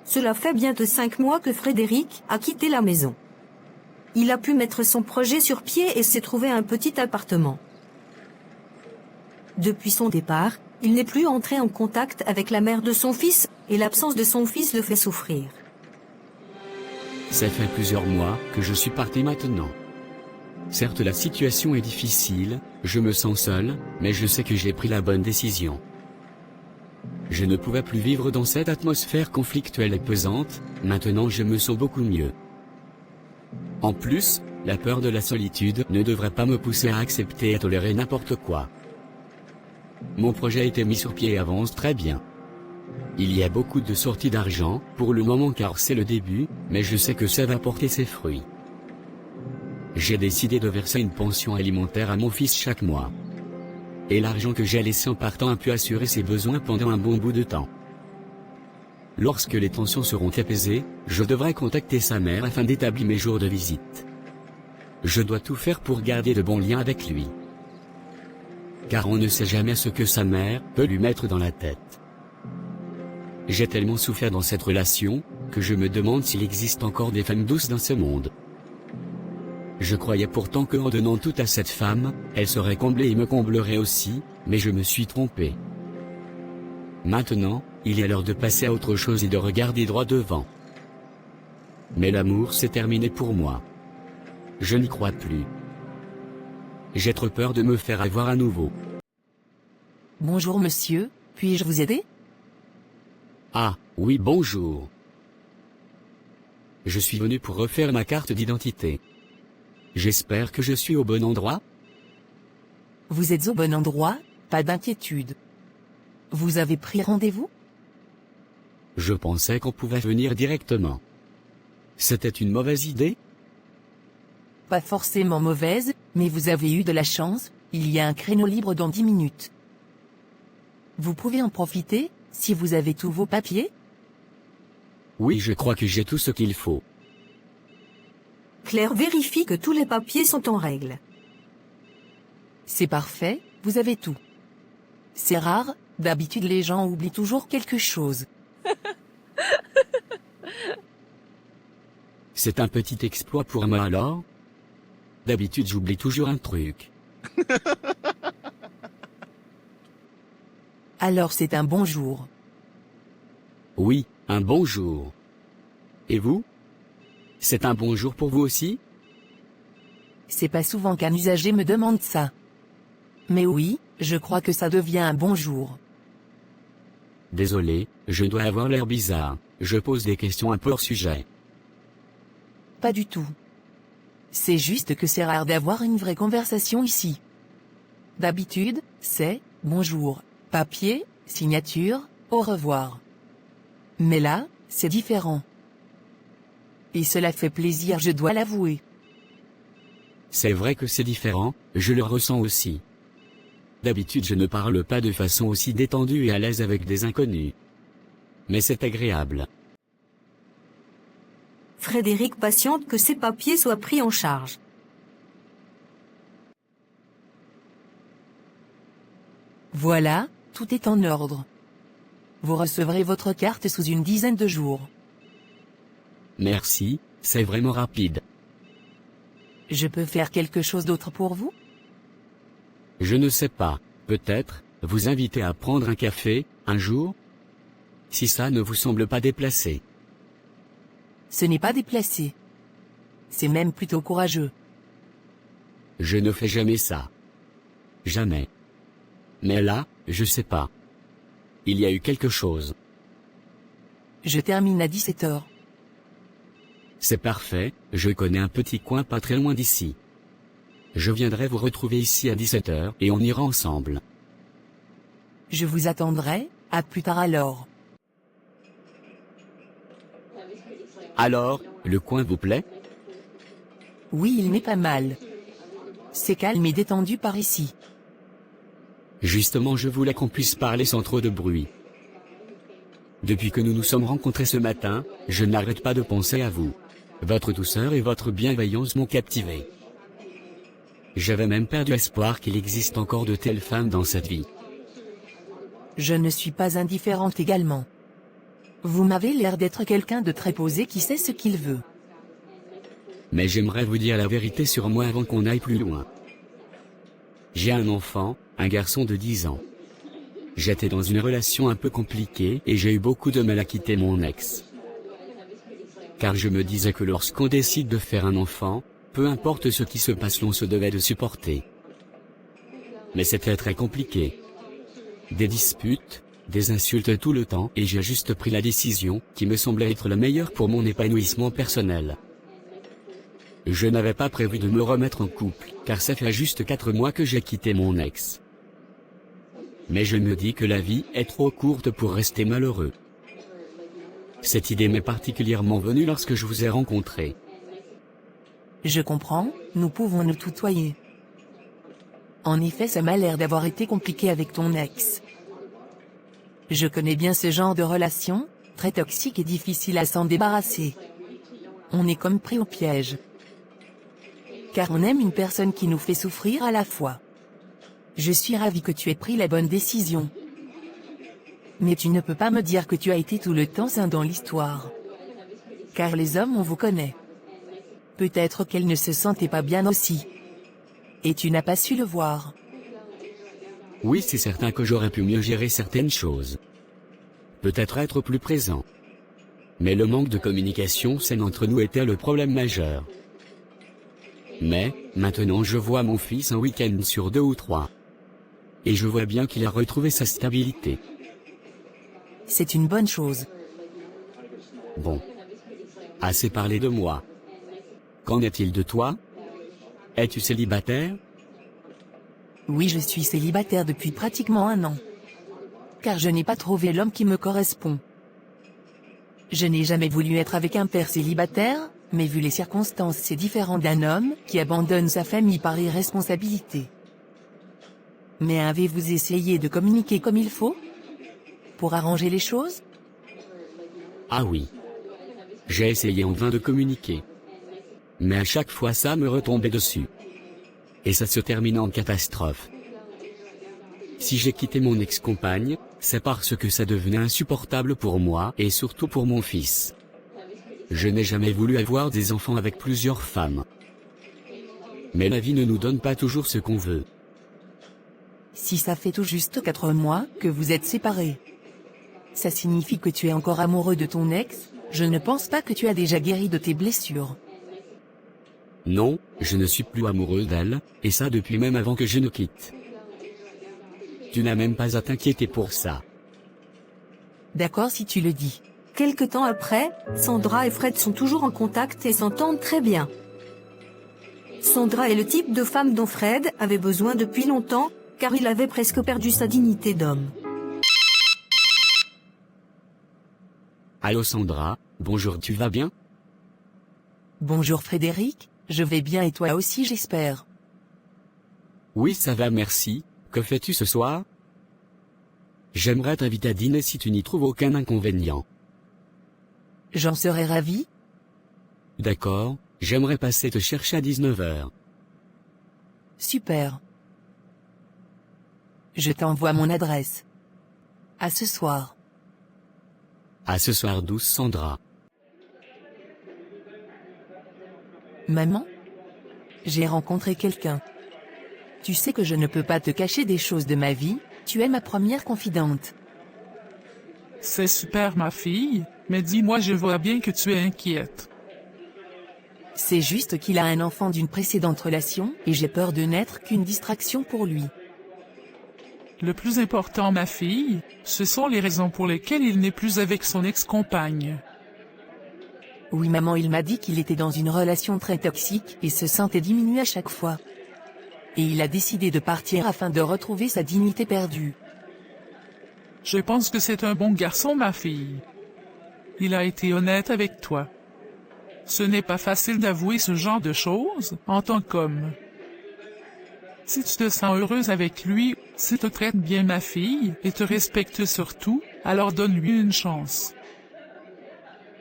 Cela fait bientôt 5 mois que Frédéric a quitté la maison. Il a pu mettre son projet sur pied et s'est trouvé un petit appartement. Depuis son départ, il n'est plus entré en contact avec la mère de son fils, et l'absence de son fils le fait souffrir. Ça fait plusieurs mois que je suis parti maintenant. Certes, la situation est difficile, je me sens seul, mais je sais que j'ai pris la bonne décision. Je ne pouvais plus vivre dans cette atmosphère conflictuelle et pesante, maintenant je me sens beaucoup mieux. En plus, la peur de la solitude ne devrait pas me pousser à accepter et à tolérer n'importe quoi. Mon projet a été mis sur pied et avance très bien. Il y a beaucoup de sorties d'argent, pour le moment car c'est le début, mais je sais que ça va porter ses fruits. J'ai décidé de verser une pension alimentaire à mon fils chaque mois. Et l'argent que j'ai laissé en partant a pu assurer ses besoins pendant un bon bout de temps. Lorsque les tensions seront apaisées, je devrais contacter sa mère afin d'établir mes jours de visite. Je dois tout faire pour garder de bons liens avec lui. Car on ne sait jamais ce que sa mère peut lui mettre dans la tête. J'ai tellement souffert dans cette relation, que je me demande s'il existe encore des femmes douces dans ce monde. Je croyais pourtant qu'en donnant tout à cette femme, elle serait comblée et me comblerait aussi, mais je me suis trompé. Maintenant, il est l'heure de passer à autre chose et de regarder droit devant. Mais l'amour s'est terminé pour moi. Je n'y crois plus. J'ai trop peur de me faire avoir à nouveau. Bonjour monsieur, puis-je vous aider? Ah, oui bonjour. Je suis venu pour refaire ma carte d'identité. J'espère que je suis au bon endroit. Vous êtes au bon endroit, pas d'inquiétude. Vous avez pris rendez-vous? Je pensais qu'on pouvait venir directement. C'était une mauvaise idée? Pas forcément mauvaise, mais vous avez eu de la chance, il y a un créneau libre dans 10 minutes. Vous pouvez en profiter, si vous avez tous vos papiers? Oui, je crois que j'ai tout ce qu'il faut. Claire vérifie que tous les papiers sont en règle. C'est parfait, vous avez tout. C'est rare, d'habitude les gens oublient toujours quelque chose. C'est un petit exploit pour moi alors? D'habitude j'oublie toujours un truc. Alors c'est un bon jour. Oui, un bon jour. Et vous? C'est un bon jour pour vous aussi? C'est pas souvent qu'un usager me demande ça. Mais oui, je crois que ça devient un bon jour. Désolé, je dois avoir l'air bizarre, je pose des questions un peu hors sujet. Pas du tout. C'est juste que c'est rare d'avoir une vraie conversation ici. D'habitude, c'est « bonjour », papier, signature, au revoir. Mais là, c'est différent. Et cela fait plaisir, je dois l'avouer. C'est vrai que c'est différent, je le ressens aussi. D'habitude je ne parle pas de façon aussi détendue et à l'aise avec des inconnus. Mais c'est agréable. Frédéric patiente que ses papiers soient pris en charge. Voilà, tout est en ordre. Vous recevrez votre carte sous une dizaine de jours. Merci, c'est vraiment rapide. Je peux faire quelque chose d'autre pour vous? Je ne sais pas, peut-être, vous inviter à prendre un café, un jour? Si ça ne vous semble pas déplacé. Ce n'est pas déplacé. C'est même plutôt courageux. Je ne fais jamais ça. Jamais. Mais là, je sais pas. Il y a eu quelque chose. Je termine à 17h. C'est parfait, je connais un petit coin pas très loin d'ici. Je viendrai vous retrouver ici à 17h et on ira ensemble. Je vous attendrai, à plus tard alors. Alors, le coin vous plaît? Oui, il n'est pas mal. C'est calme et détendu par ici. Justement, je voulais qu'on puisse parler sans trop de bruit. Depuis que nous nous sommes rencontrés ce matin, je n'arrête pas de penser à vous. Votre douceur et votre bienveillance m'ont captivé. J'avais même perdu espoir qu'il existe encore de telles femmes dans cette vie. Je ne suis pas indifférente également. Vous m'avez l'air d'être quelqu'un de très posé qui sait ce qu'il veut. Mais j'aimerais vous dire la vérité sur moi avant qu'on aille plus loin. J'ai un enfant, un garçon de 10 ans. J'étais dans une relation un peu compliquée et j'ai eu beaucoup de mal à quitter mon ex. Car je me disais que lorsqu'on décide de faire un enfant, peu importe ce qui se passe, l'on se devait de supporter. Mais c'était très compliqué. Des disputes, des insultes tout le temps, et j'ai juste pris la décision, qui me semblait être la meilleure pour mon épanouissement personnel. Je n'avais pas prévu de me remettre en couple, car ça fait juste 4 mois que j'ai quitté mon ex. Mais je me dis que la vie est trop courte pour rester malheureux. Cette idée m'est particulièrement venue lorsque je vous ai rencontré. Je comprends, nous pouvons nous tutoyer. En effet, ça m'a l'air d'avoir été compliqué avec ton ex. Je connais bien ce genre de relation, très toxique et difficile à s'en débarrasser. On est comme pris au piège. Car on aime une personne qui nous fait souffrir à la fois. Je suis ravi que tu aies pris la bonne décision. Mais tu ne peux pas me dire que tu as été tout le temps sain dans l'histoire. Car les hommes, on vous connaît. Peut-être qu'elle ne se sentait pas bien aussi. Et tu n'as pas su le voir. Oui, c'est certain que j'aurais pu mieux gérer certaines choses. Peut-être être plus présent. Mais le manque de communication saine entre nous était le problème majeur. Mais, maintenant je vois mon fils un week-end sur 2 ou 3. Et je vois bien qu'il a retrouvé sa stabilité. C'est une bonne chose. Bon. Assez parlé de moi. Qu'en est-il de toi? Es-tu célibataire? Oui, je suis célibataire depuis pratiquement 1 an. Car je n'ai pas trouvé l'homme qui me correspond. Je n'ai jamais voulu être avec un père célibataire, mais vu les circonstances, c'est différent d'un homme qui abandonne sa famille par irresponsabilité. Mais avez-vous essayé de communiquer comme il faut? Pour arranger les choses? Ah oui. J'ai essayé en vain de communiquer. Mais à chaque fois ça me retombait dessus. Et ça se termine en catastrophe. Si j'ai quitté mon ex-compagne, c'est parce que ça devenait insupportable pour moi et surtout pour mon fils. Je n'ai jamais voulu avoir des enfants avec plusieurs femmes. Mais la vie ne nous donne pas toujours ce qu'on veut. Si ça fait tout juste 4 mois que vous êtes séparés, ça signifie que tu es encore amoureux de ton ex? Je ne pense pas que tu as déjà guéri de tes blessures. Non, je ne suis plus amoureux d'elle, et ça depuis même avant que je ne quitte. Tu n'as même pas à t'inquiéter pour ça. D'accord si tu le dis. Quelque temps après, Sandra et Fred sont toujours en contact et s'entendent très bien. Sandra est le type de femme dont Fred avait besoin depuis longtemps, car il avait presque perdu sa dignité d'homme. Allô Sandra, bonjour, tu vas bien? Bonjour Frédéric, je vais bien et toi aussi j'espère. Oui, ça va, merci. Que fais-tu ce soir? J'aimerais t'inviter à dîner si tu n'y trouves aucun inconvénient. J'en serais ravi. D'accord, j'aimerais passer te chercher à 19h. Super. Je t'envoie mon adresse. À ce soir. À ce soir, douce Sandra. Maman? J'ai rencontré quelqu'un. Tu sais que je ne peux pas te cacher des choses de ma vie, tu es ma première confidente. C'est super ma fille, mais dis-moi, je vois bien que tu es inquiète. C'est juste qu'il a un enfant d'une précédente relation, et j'ai peur de n'être qu'une distraction pour lui. Le plus important ma fille, ce sont les raisons pour lesquelles il n'est plus avec son ex-compagne. Oui maman, il m'a dit qu'il était dans une relation très toxique et se sentait diminué à chaque fois. Et il a décidé de partir afin de retrouver sa dignité perdue. Je pense que c'est un bon garçon ma fille. Il a été honnête avec toi. Ce n'est pas facile d'avouer ce genre de choses en tant qu'homme. Si tu te sens heureuse avec lui, s'il te traite bien ma fille et te respecte surtout, alors donne-lui une chance.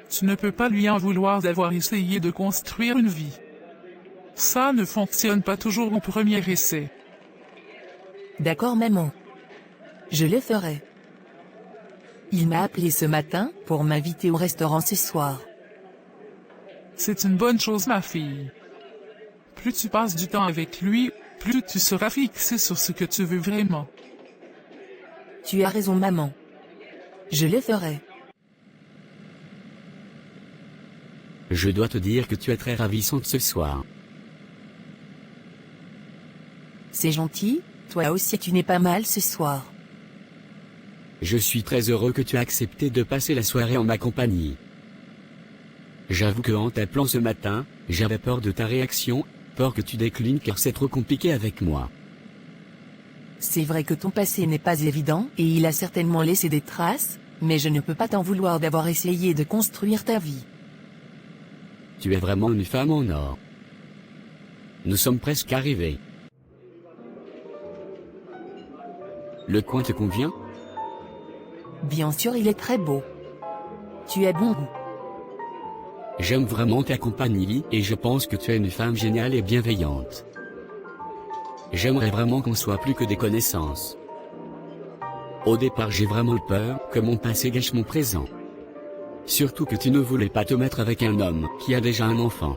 Tu ne peux pas lui en vouloir d'avoir essayé de construire une vie. Ça ne fonctionne pas toujours au premier essai. D'accord maman. Je le ferai. Il m'a appelé ce matin pour m'inviter au restaurant ce soir. C'est une bonne chose, ma fille. Plus tu passes du temps avec lui, plus tu seras fixé sur ce que tu veux vraiment. Tu as raison, maman. Je le ferai. Je dois te dire que tu es très ravissante ce soir. C'est gentil, toi aussi tu n'es pas mal ce soir. Je suis très heureux que tu aies accepté de passer la soirée en ma compagnie. J'avoue que en t'appelant ce matin, j'avais peur de ta réaction, peur que tu déclines car c'est trop compliqué avec moi. C'est vrai que ton passé n'est pas évident et il a certainement laissé des traces, mais je ne peux pas t'en vouloir d'avoir essayé de construire ta vie. Tu es vraiment une femme en or. Nous sommes presque arrivés. Le coin te convient? Bien sûr, il est très beau. Tu as bon goût. J'aime vraiment ta compagnie et je pense que tu es une femme géniale et bienveillante. J'aimerais vraiment qu'on soit plus que des connaissances. Au départ, j'ai vraiment peur que mon passé gâche mon présent. Surtout que tu ne voulais pas te mettre avec un homme qui a déjà un enfant.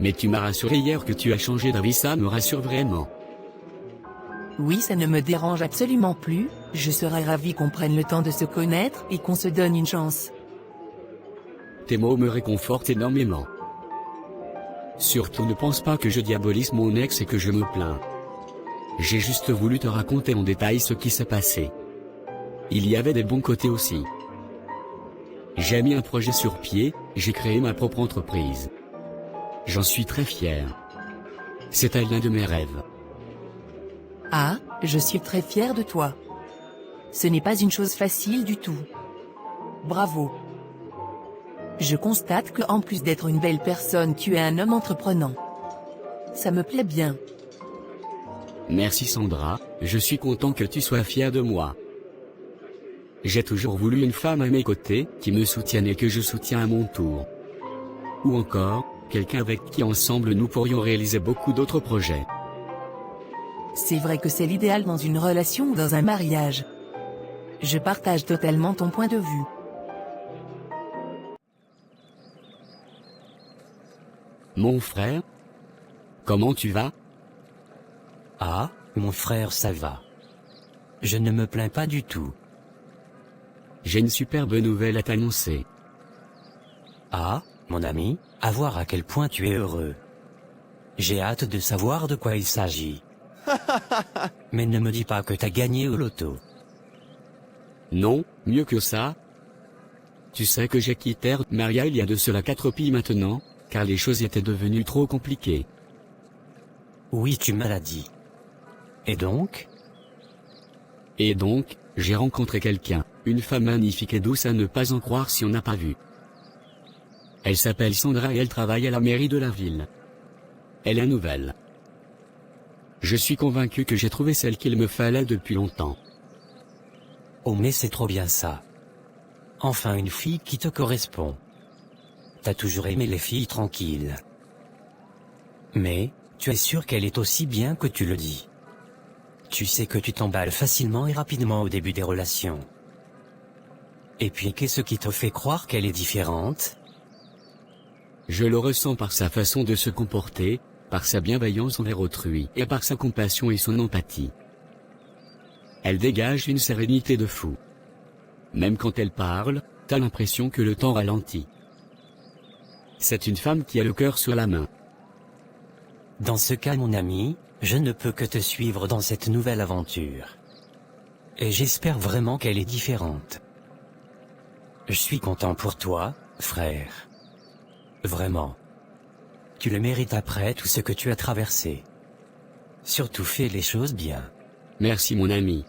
Mais tu m'as rassuré hier que tu as changé d'avis, ça me rassure vraiment. Oui, ça ne me dérange absolument plus, je serais ravie qu'on prenne le temps de se connaître et qu'on se donne une chance. Tes mots me réconfortent énormément. Surtout ne pense pas que je diabolise mon ex et que je me plains. J'ai juste voulu te raconter en détail ce qui s'est passé. Il y avait des bons côtés aussi. J'ai mis un projet sur pied, j'ai créé ma propre entreprise. J'en suis très fier. C'était l'un de mes rêves. Ah, je suis très fière de toi. Ce n'est pas une chose facile du tout. Bravo. Je constate que en plus d'être une belle personne, tu es un homme entreprenant. Ça me plaît bien. Merci Sandra, je suis content que tu sois fière de moi. J'ai toujours voulu une femme à mes côtés, qui me soutienne et que je soutiens à mon tour. Ou encore, quelqu'un avec qui ensemble nous pourrions réaliser beaucoup d'autres projets. C'est vrai que c'est l'idéal dans une relation ou dans un mariage. Je partage totalement ton point de vue. Mon frère? Comment tu vas? Ah, mon frère, ça va. Je ne me plains pas du tout. J'ai une superbe nouvelle à t'annoncer. Ah, mon ami, à voir à quel point tu es heureux. J'ai hâte de savoir de quoi il s'agit. Mais ne me dis pas que t'as gagné au loto. Non, mieux que ça. Tu sais que j'ai quitté Maria il y a de cela 4 piges maintenant, car les choses étaient devenues trop compliquées. Oui, tu me l'as dit. Et donc? Et donc, j'ai rencontré quelqu'un, une femme magnifique et douce à ne pas en croire si on n'a pas vu. Elle s'appelle Sandra et elle travaille à la mairie de la ville. Elle est nouvelle. Je suis convaincu que j'ai trouvé celle qu'il me fallait depuis longtemps. Oh mais c'est trop bien ça. Enfin une fille qui te correspond. T'as toujours aimé les filles tranquilles. Mais, tu es sûr qu'elle est aussi bien que tu le dis. Tu sais que tu t'emballes facilement et rapidement au début des relations. Et puis qu'est-ce qui te fait croire qu'elle est différente? Je le ressens par sa façon de se comporter, par sa bienveillance envers autrui et par sa compassion et son empathie. Elle dégage une sérénité de fou. Même quand elle parle, t'as l'impression que le temps ralentit. C'est une femme qui a le cœur sur la main. Dans ce cas, mon ami, je ne peux que te suivre dans cette nouvelle aventure. Et j'espère vraiment qu'elle est différente. Je suis content pour toi, frère. Vraiment. Tu le mérites après tout ce que tu as traversé. Surtout fais les choses bien. Merci mon ami.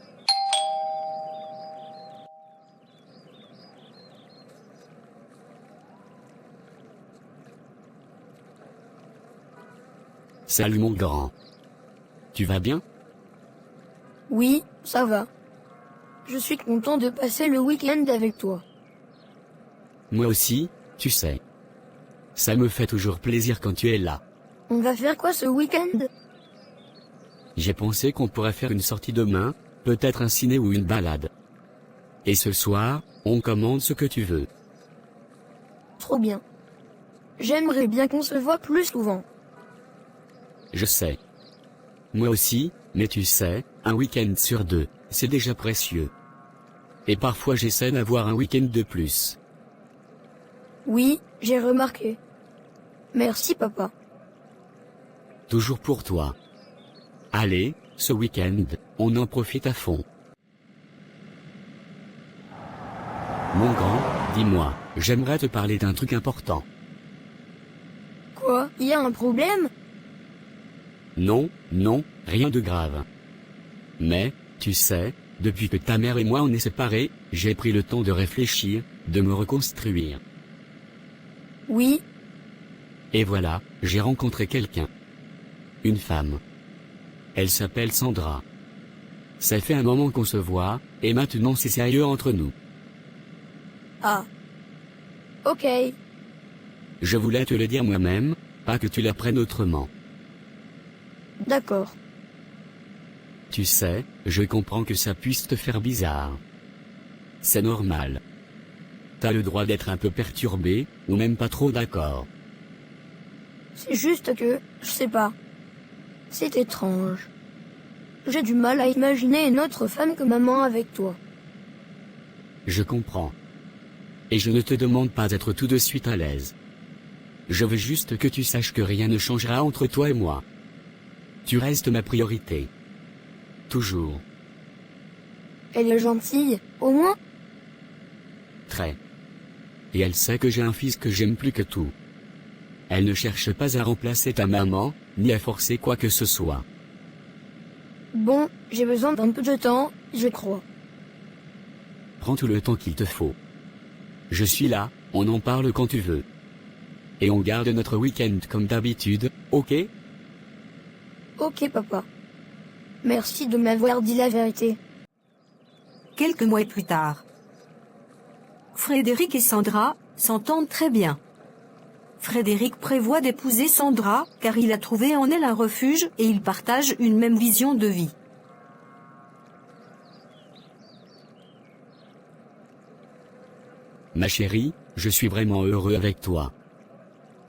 Salut mon grand. Tu vas bien? Oui, ça va. Je suis content de passer le week-end avec toi. Moi aussi, tu sais. Ça me fait toujours plaisir quand tu es là. On va faire quoi ce week-end? J'ai pensé qu'on pourrait faire une sortie demain, peut-être un ciné ou une balade. Et ce soir, on commande ce que tu veux. Trop bien. J'aimerais bien qu'on se voit plus souvent. Je sais. Moi aussi, mais tu sais, un week-end sur 2, c'est déjà précieux. Et parfois j'essaie d'avoir un week-end de plus. Oui, j'ai remarqué. Merci papa. Toujours pour toi. Allez, ce week-end, on en profite à fond. Mon grand, dis-moi, j'aimerais te parler d'un truc important. Quoi? Il y a un problème? Non, non, rien de grave. Mais, tu sais, depuis que ta mère et moi on est séparés, j'ai pris le temps de réfléchir, de me reconstruire. Oui, Et voilà, j'ai rencontré quelqu'un. Une femme. Elle s'appelle Sandra. Ça fait un moment qu'on se voit, et maintenant c'est sérieux entre nous. ah. Ok, Je voulais te le dire moi-même, pas que tu l'apprennes autrement. d'accord. Tu sais, je comprends que ça puisse te faire bizarre. C'est normal. T'as le droit d'être un peu perturbé, ou même pas trop d'accord. C'est juste que, je sais pas. C'est étrange. J'ai du mal à imaginer une autre femme que maman avec toi. Je comprends. Et je ne te demande pas d'être tout de suite à l'aise. Je veux juste que tu saches que rien ne changera entre toi et moi. Tu restes ma priorité. Toujours. Elle est gentille, au moins? Très. Et elle sait que j'ai un fils que j'aime plus que tout. Elle ne cherche pas à remplacer ta maman, ni à forcer quoi que ce soit. Bon, j'ai besoin d'un peu de temps, je crois. Prends tout le temps qu'il te faut. Je suis là, on en parle quand tu veux. Et on garde notre week-end comme d'habitude, ok? Ok papa. Merci de m'avoir dit la vérité. Quelques mois plus tard. Frédéric et Sandra s'entendent très bien. Frédéric prévoit d'épouser Sandra car il a trouvé en elle un refuge et ils partagent une même vision de vie. Ma chérie, je suis vraiment heureux avec toi.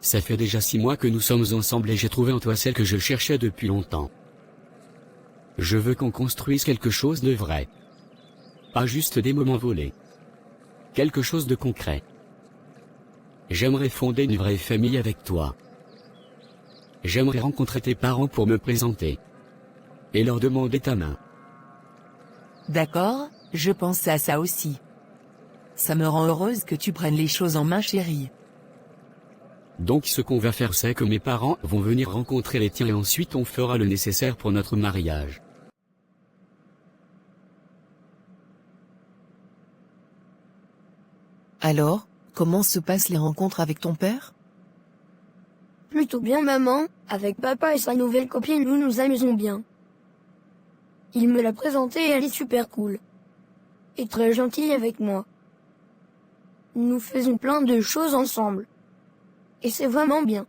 Ça fait déjà 6 mois que nous sommes ensemble et j'ai trouvé en toi celle que je cherchais depuis longtemps. Je veux qu'on construise quelque chose de vrai. Pas juste des moments volés. Quelque chose de concret. J'aimerais fonder une vraie famille avec toi. J'aimerais rencontrer tes parents pour me présenter. Et leur demander ta main. D'accord, je pensais à ça aussi. Ça me rend heureuse que tu prennes les choses en main, chérie. Donc ce qu'on va faire c'est que mes parents vont venir rencontrer les tiens et ensuite on fera le nécessaire pour notre mariage. Alors, comment se passent les rencontres avec ton père? Plutôt bien maman, avec papa et sa nouvelle copine nous nous amusons bien. Il me l'a présentée et elle est super cool. Et très gentille avec moi. Nous faisons plein de choses ensemble. Et c'est vraiment bien.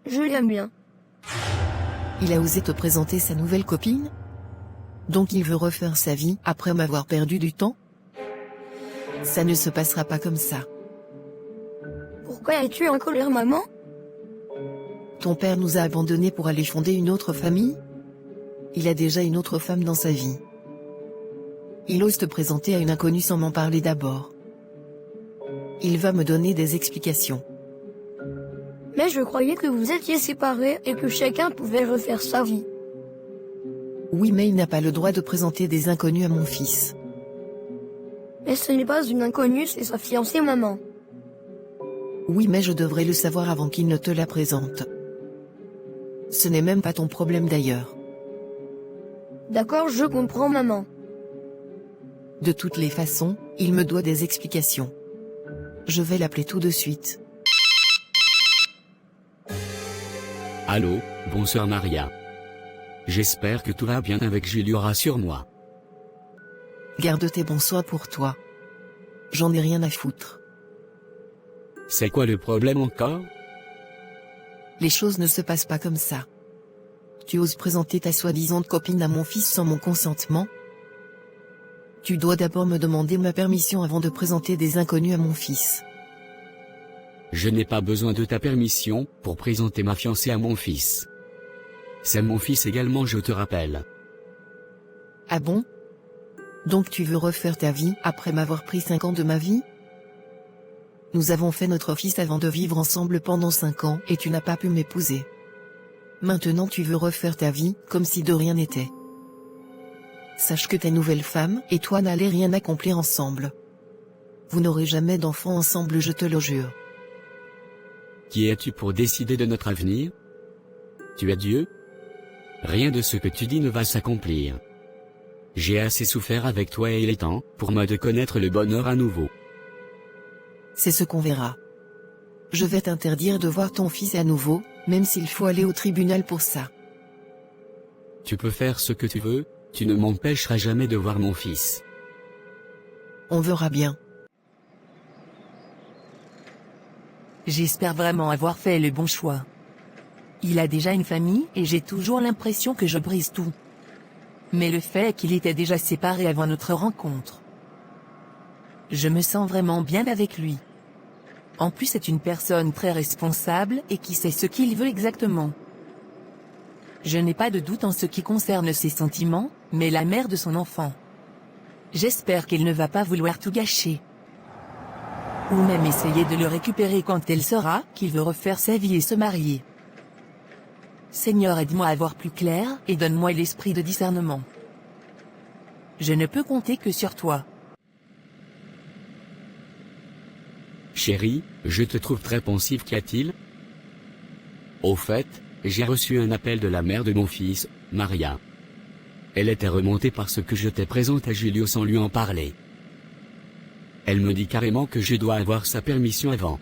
Je l'aime bien. Il a osé te présenter sa nouvelle copine? Donc il veut refaire sa vie après m'avoir perdu du temps? Ça ne se passera pas comme ça. Pourquoi es-tu en colère maman? Ton père nous a abandonnés pour aller fonder une autre famille? Il a déjà une autre femme dans sa vie. Il ose te présenter à une inconnue sans m'en parler d'abord. Il va me donner des explications. Mais je croyais que vous étiez séparés et que chacun pouvait refaire sa vie. Oui, mais il n'a pas le droit de présenter des inconnus à mon fils. Mais ce n'est pas une inconnue, c'est sa fiancée maman. Oui, mais je devrais le savoir avant qu'il ne te la présente. Ce n'est même pas ton problème d'ailleurs. D'accord, je comprends maman. De toutes les façons, il me doit des explications. Je vais l'appeler tout de suite. Allô, bonsoir Maria. J'espère que tout va bien avec Julio, rassure-moi. Garde tes bonsoirs pour toi. J'en ai rien à foutre. C'est quoi le problème encore? Les choses ne se passent pas comme ça. Tu oses présenter ta soi-disant copine à mon fils sans mon consentement? Tu dois d'abord me demander ma permission avant de présenter des inconnus à mon fils. Je n'ai pas besoin de ta permission pour présenter ma fiancée à mon fils. C'est mon fils également, je te rappelle. Ah bon? Donc tu veux refaire ta vie après m'avoir pris 5 ans de ma vie? Nous avons fait notre fils avant de vivre ensemble pendant 5 ans et tu n'as pas pu m'épouser. Maintenant tu veux refaire ta vie comme si de rien n'était. Sache que ta nouvelle femme et toi n'allez rien accomplir ensemble. Vous n'aurez jamais d'enfants ensemble, je te le jure. Qui es-tu pour décider de notre avenir? Tu es Dieu? Rien de ce que tu dis ne va s'accomplir. J'ai assez souffert avec toi et il est temps pour moi de connaître le bonheur à nouveau. C'est ce qu'on verra. Je vais t'interdire de voir ton fils à nouveau, même s'il faut aller au tribunal pour ça. Tu peux faire ce que tu veux, tu ne m'empêcheras jamais de voir mon fils. On verra bien. J'espère vraiment avoir fait le bon choix. Il a déjà une famille et j'ai toujours l'impression que je brise tout. Mais le fait est qu'il était déjà séparé avant notre rencontre. Je me sens vraiment bien avec lui. En plus, c'est une personne très responsable et qui sait ce qu'il veut exactement. Je n'ai pas de doute en ce qui concerne ses sentiments, mais la mère de son enfant. J'espère qu'elle ne va pas vouloir tout gâcher. Ou même essayer de le récupérer quand elle saura qu'il veut refaire sa vie et se marier. Seigneur, aide-moi à voir plus clair et donne-moi l'esprit de discernement. Je ne peux compter que sur toi. Chérie, je te trouve très pensive, qu'y a-t-il? Au fait, j'ai reçu un appel de la mère de mon fils, Maria. Elle était remontée parce que je t'ai présente à Julio sans lui en parler. Elle me dit carrément que je dois avoir sa permission avant.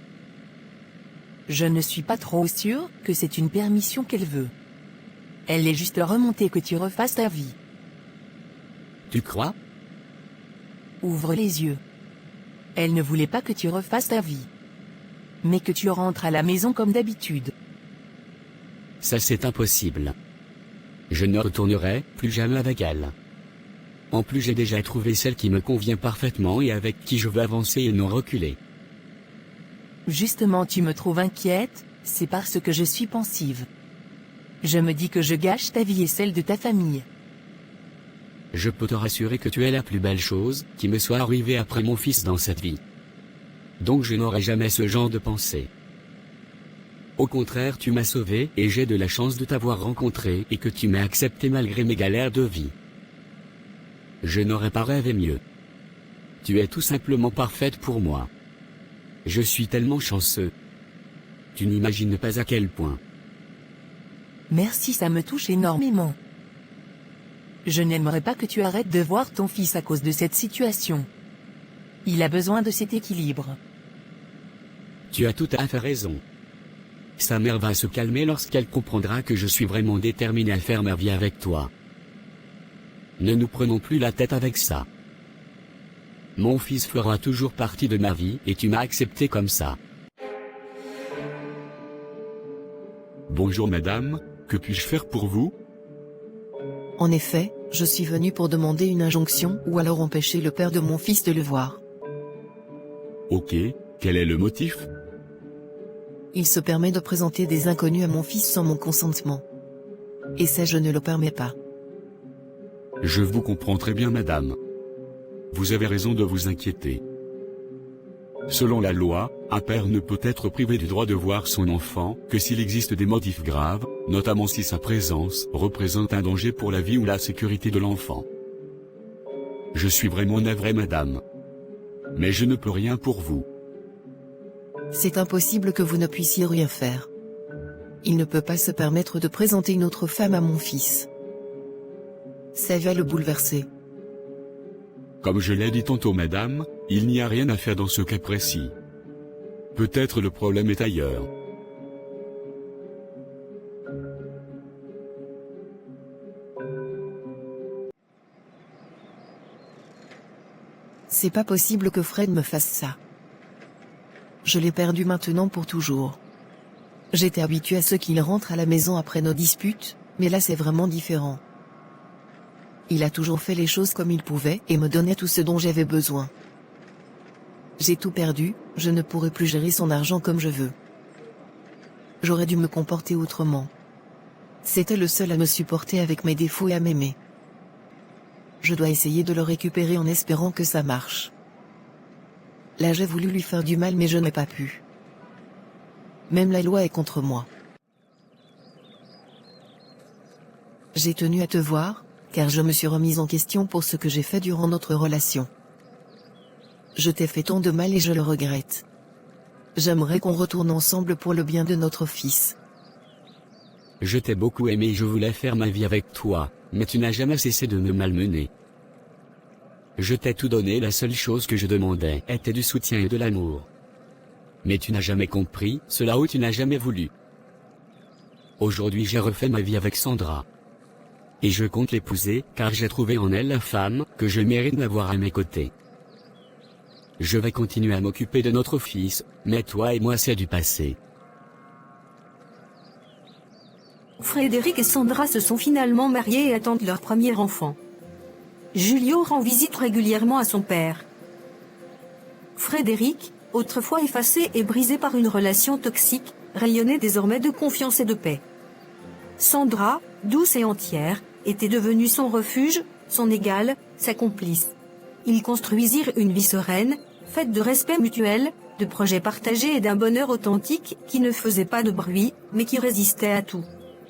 Je ne suis pas trop sûre que c'est une permission qu'elle veut. Elle est juste remontée que tu refasses ta vie. Tu crois? Ouvre les yeux. Elle ne voulait pas que tu refasses ta vie. Mais que tu rentres à la maison comme d'habitude. Ça, c'est impossible. Je ne retournerai plus jamais avec elle. En plus, j'ai déjà trouvé celle qui me convient parfaitement et avec qui je veux avancer et non reculer. Justement, tu me trouves inquiète, c'est parce que je suis pensive. Je me dis que je gâche ta vie et celle de ta famille. Je peux te rassurer que tu es la plus belle chose qui me soit arrivée après mon fils dans cette vie. Donc je n'aurai jamais ce genre de pensée. Au contraire, tu m'as sauvé et j'ai de la chance de t'avoir rencontré et que tu m'aies accepté malgré mes galères de vie. Je n'aurais pas rêvé mieux. Tu es tout simplement parfaite pour moi. Je suis tellement chanceux. Tu n'imagines pas à quel point. Merci, ça me touche énormément. Je n'aimerais pas que tu arrêtes de voir ton fils à cause de cette situation. Il a besoin de cet équilibre. Tu as tout à fait raison. Sa mère va se calmer lorsqu'elle comprendra que je suis vraiment déterminé à faire ma vie avec toi. Ne nous prenons plus la tête avec ça. Mon fils fera toujours partie de ma vie et tu m'as accepté comme ça. Bonjour madame, que puis-je faire pour vous? En effet, je suis venu pour demander une injonction ou alors empêcher le père de mon fils de le voir. Ok, quel est le motif? Il se permet de présenter des inconnus à mon fils sans mon consentement. Et ça, je ne le permets pas. Je vous comprends très bien madame. Vous avez raison de vous inquiéter. Selon la loi, un père ne peut être privé du droit de voir son enfant que s'il existe des motifs graves, notamment si sa présence représente un danger pour la vie ou la sécurité de l'enfant. Je suis vraiment navré madame. Mais je ne peux rien pour vous. C'est impossible que vous ne puissiez rien faire. Il ne peut pas se permettre de présenter une autre femme à mon fils. Ça va le bouleverser. Comme je l'ai dit tantôt madame, il n'y a rien à faire dans ce cas précis. Peut-être le problème est ailleurs. C'est pas possible que Fred me fasse ça. Je l'ai perdu maintenant pour toujours. J'étais habituée à ce qu'il rentre à la maison après nos disputes, mais là c'est vraiment différent. Il a toujours fait les choses comme il pouvait et me donnait tout ce dont j'avais besoin. J'ai tout perdu, je ne pourrai plus gérer son argent comme je veux. J'aurais dû me comporter autrement. C'était le seul à me supporter avec mes défauts et à m'aimer. Je dois essayer de le récupérer en espérant que ça marche. Là j'ai voulu lui faire du mal mais je n'ai pas pu. Même la loi est contre moi. J'ai tenu à te voir, car je me suis remise en question pour ce que j'ai fait durant notre relation. Je t'ai fait tant de mal et je le regrette. J'aimerais qu'on retourne ensemble pour le bien de notre fils. Je t'ai beaucoup aimé et je voulais faire ma vie avec toi, mais tu n'as jamais cessé de me malmener. Je t'ai tout donné, la seule chose que je demandais était du soutien et de l'amour. Mais tu n'as jamais compris, cela ou tu n'as jamais voulu. Aujourd'hui j'ai refait ma vie avec Sandra. Et je compte l'épouser, car j'ai trouvé en elle la femme que je mérite d'avoir à mes côtés. Je vais continuer à m'occuper de notre fils, mais toi et moi c'est du passé. Frédéric et Sandra se sont finalement mariés et attendent leur premier enfant. Julio rend visite régulièrement à son père. Frédéric, autrefois effacé et brisé par une relation toxique, rayonnait désormais de confiance et de paix. Sandra, douce et entière, était devenue son refuge, son égale, sa complice. Ils construisirent une vie sereine, faite de respect mutuel, de projets partagés et d'un bonheur authentique qui ne faisait pas de bruit, mais qui résistait à tout.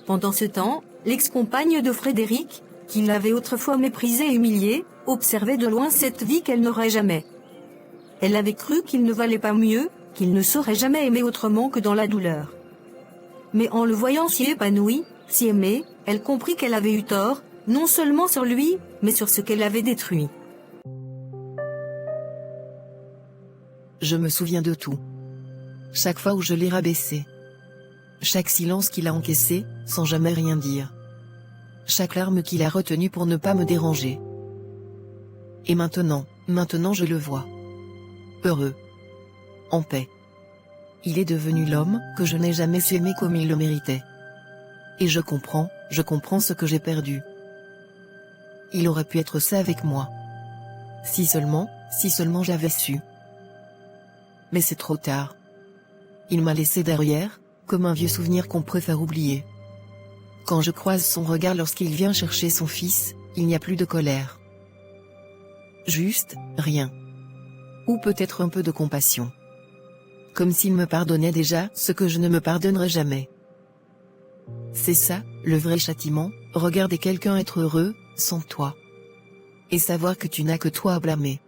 Pendant ce temps, l'ex-compagne de Frédéric, qui l'avait autrefois méprisé et humilié, observait de loin cette vie qu'elle n'aurait jamais. Elle avait cru qu'il ne valait pas mieux, qu'il ne saurait jamais aimer autrement que dans la douleur. Mais en le voyant si épanoui, si aimé, elle comprit qu'elle avait eu tort, non seulement sur lui, mais sur ce qu'elle avait détruit. Je me souviens de tout. Chaque fois où je l'ai rabaissé. Chaque silence qu'il a encaissé, sans jamais rien dire. Chaque larme qu'il a retenue pour ne pas me déranger. Et maintenant je le vois. Heureux. En paix. Il est devenu l'homme que je n'ai jamais su aimer comme il le méritait. Et je comprends ce que j'ai perdu. Il aurait pu être ça avec moi. Si seulement j'avais su. Mais c'est trop tard. Il m'a laissé derrière, comme un vieux souvenir qu'on préfère oublier. Quand je croise son regard lorsqu'il vient chercher son fils, il n'y a plus de colère. Juste, rien. Ou peut-être un peu de compassion. Comme s'il me pardonnait déjà ce que je ne me pardonnerai jamais. C'est ça, le vrai châtiment, regarder quelqu'un être heureux, sans toi. Et savoir que tu n'as que toi à blâmer.